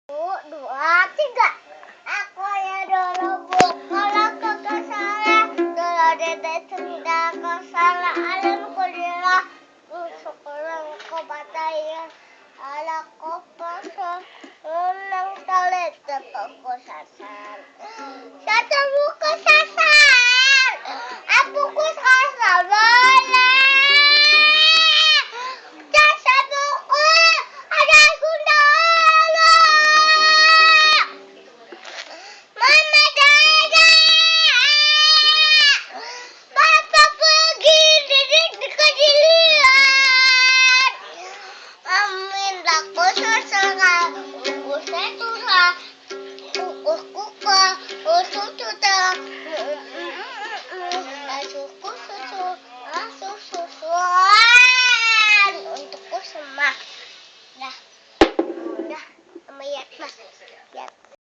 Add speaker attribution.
Speaker 1: Dua, tiga. Aku ya dulu bu, kalau kakak salah, dulu dede tidak kau salah. Alam kuliah, sekolah kau bataya, ala kau pasang, ulang talet tepuk sasar. Satu buku sasar, aku sasar boleh. Untukku semua. Dah, udah, sama Yatma.